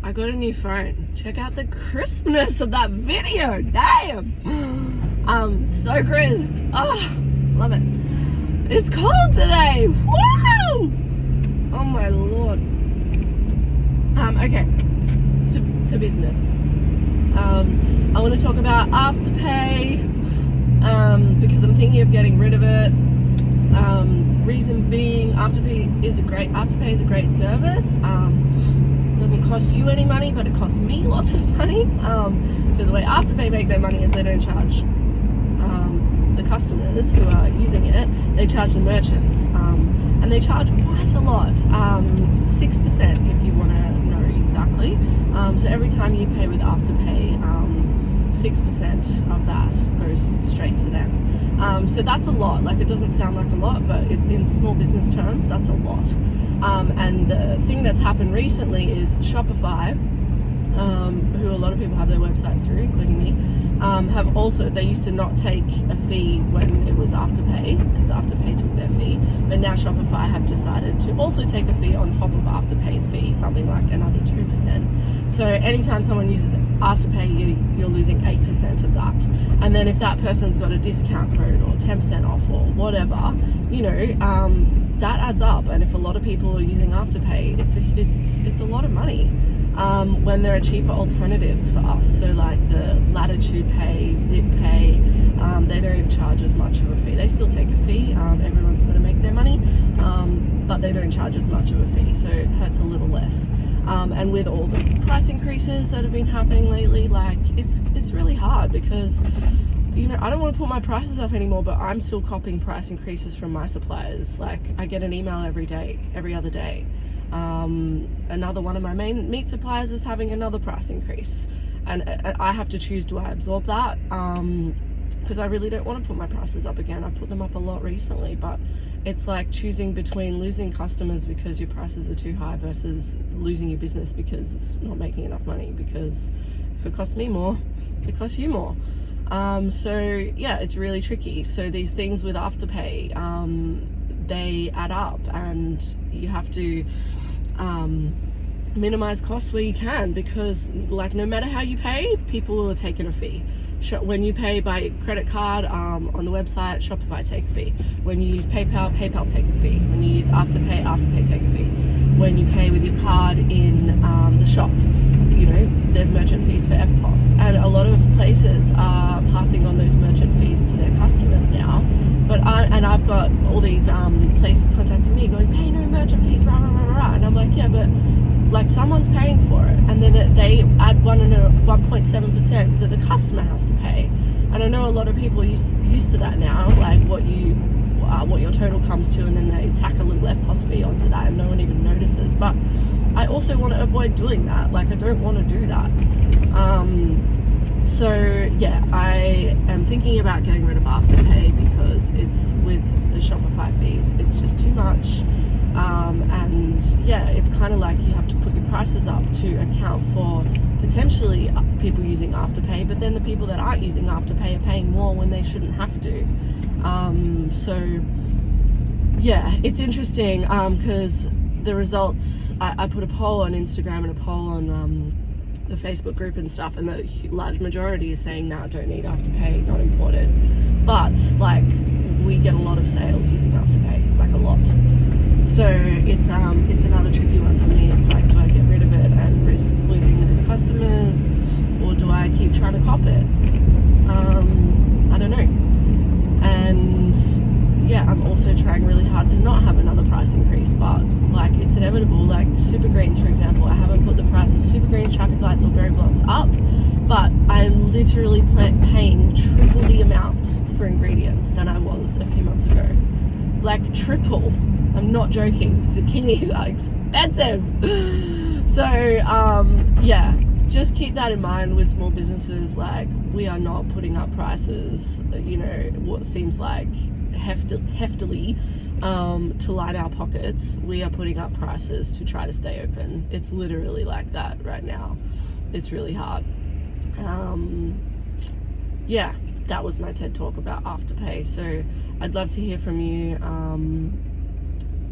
I got a new phone. Check out the crispness of that video. Damn. So crisp. Oh, love it. It's cold today. Woo! Oh my lord. Okay. To business. I want to talk about Afterpay because I'm thinking of getting rid of it. Reason being, Afterpay is a great service. Doesn't cost you any money, but it costs me lots of money. So the way Afterpay make their money is they don't charge the customers who are using it, they charge the merchants, and they charge quite a lot, 6% if you want to know exactly. So every time you pay with Afterpay, 6% of that goes straight to them. So that's a lot. Like, it doesn't sound like a lot, but in small business terms, that's a lot. And the thing that's happened recently is Shopify, who a lot of people have their websites through, including me, have also, they used to not take a fee when it was Afterpay, because Afterpay took their fee, but now Shopify have decided to also take a fee on top of Afterpay's fee, something like another 2%. So anytime someone uses Afterpay, you're losing 8% of that. And then if that person's got a discount code or 10% off or whatever, you know, that adds up. And if a lot of people are using Afterpay, it's a lot of money. When there are cheaper alternatives for us, so like the Latitude Pay, Zip Pay, they don't charge as much of a fee. They still take a fee. Everyone's got to make their money, but they don't charge as much of a fee, so it hurts a little less. And with all the price increases that have been happening lately, like it's really hard because, you know, I don't want to put my prices up anymore, but I'm still copying price increases from my suppliers. Like, I get an email every other day. Another one of my main meat suppliers is having another price increase, and I have to choose, do I absorb that? Because I really don't want to put my prices up again. I've put them up a lot recently, but it's like choosing between losing customers because your prices are too high versus losing your business because it's not making enough money, because if it costs me more, it costs you more. So yeah, it's really tricky. So these things with Afterpay, they add up, and you have to minimize costs where you can, because like no matter how you pay, people are taking a fee. When you pay by credit card on the website, Shopify take a fee. When you use PayPal, PayPal take a fee. When you use Afterpay, Afterpay take a fee. When you pay with your card in the shop, you know, there's merchant fees for FPOS, and a lot of places are passing on those merchant fees to their customers now. But I've got all these places contacting me going, pay no merchant fees, rah rah rah rah, and I'm like, yeah, but like someone's paying for it, and then they add 1.7% that the customer has to pay. And I know a lot of people are used to that now, like what your total comes to, and then they tack a little FPOS fee onto that, and no one even notices. But I also want to avoid doing that. Like, I don't want to do that. So yeah, I am thinking about getting rid of Afterpay because it's with the Shopify fees, it's just too much. And yeah, it's kind of like you have to put your prices up to account for potentially people using Afterpay, but then the people that aren't using Afterpay are paying more when they shouldn't have to. So yeah, it's interesting because the results, I put a poll on Instagram and a poll on the Facebook group and stuff, and the large majority is saying, nah, don't need Afterpay, not important. But like, we get a lot of sales using Afterpay, like a lot. So it's another tricky one for me. It's like, do I get rid of it and risk losing those customers, or do I keep trying to cop it? I don't know. And yeah, I'm also trying really hard to not have another price increase, but like, it's inevitable. Like Super Greens, for example, I haven't put the price of Super Greens, traffic lights or berry blocks up, but I'm literally paying triple the amount for ingredients than I was a few months ago. Like triple. I'm not joking. Zucchinis are expensive. So yeah, just keep that in mind with small businesses. Like, we are not putting up prices, you know, what seems like heftily to line our pockets. We are putting up prices to try to stay open. It's literally like that right now. It's really hard. Yeah, that was my TED talk about Afterpay. So I'd love to hear from you,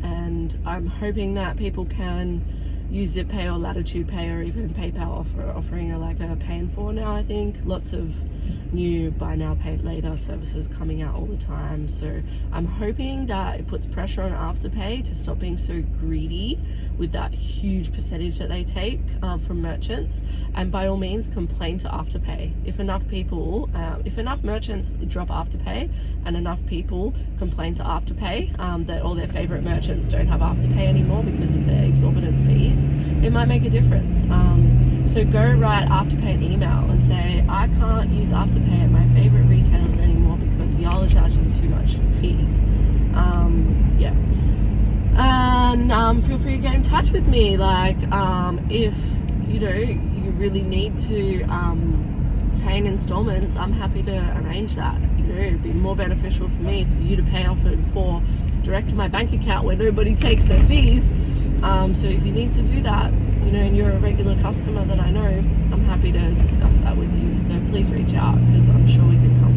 and I'm hoping that people can use Zip Pay or Latitude Pay or even PayPal offering a pay in 4 now. I think lots of new buy now pay later services coming out all the time, so I'm hoping that it puts pressure on Afterpay to stop being so greedy with that huge percentage that they take from merchants, and by all means complain to Afterpay. If enough merchants drop Afterpay and enough people complain to Afterpay that all their favorite merchants don't have Afterpay anymore because of their exorbitant fees, it might make a difference. So go write Afterpay an email and say, I can't use Afterpay at my favorite retailers anymore because y'all are charging too much fees. And feel free to get in touch with me. Like, if you really need to pay in installments, I'm happy to arrange that. It'd be more beneficial for me for you to pay off it for direct to my bank account where nobody takes their fees. So if you need to do that, and you're a regular customer that I know, I'm happy to discuss that with you. So please reach out, because I'm sure we could come